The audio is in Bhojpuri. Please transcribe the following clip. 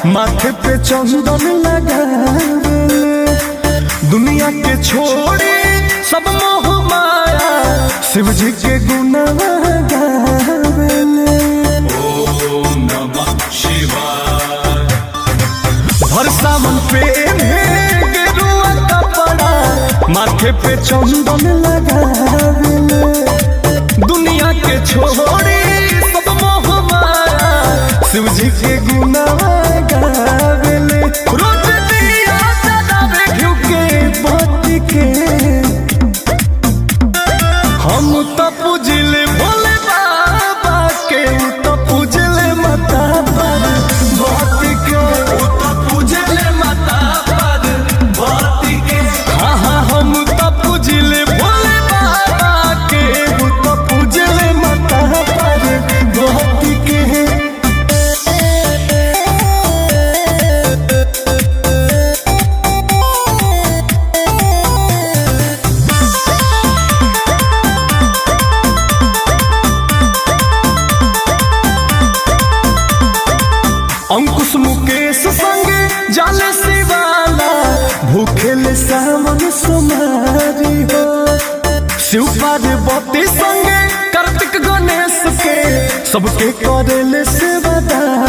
माथे पे चंदन लगावेले, दुनिया के छोड़ी सब मोह माया शिव जी के गुणवा गावेले। ओम नमः शिवाय। भर सावन पे गेरुआ कपड़ा माथे पे चंदन लगावेले, दुनिया के छोड़ी सब मोह माया शिव जी के गुणवा गावेले। रोज दिया जलावे घिउ के बत्ती के, हम तो पूजले भोले बाबा के, उ तो पूजले माता पार्वती के, वो तो पूजले माता पार्वती के। हाँ हाँ हम तो पूजले भोले बाबा के, उ तो पूजले माता पार्वती के। अंकुश मुकेश संगे जाले शिवाला, भूखेले सावन सुमारी हो। शिव पार्वती संगे कार्तिक गणेश के, सबके करेले सेवादारी।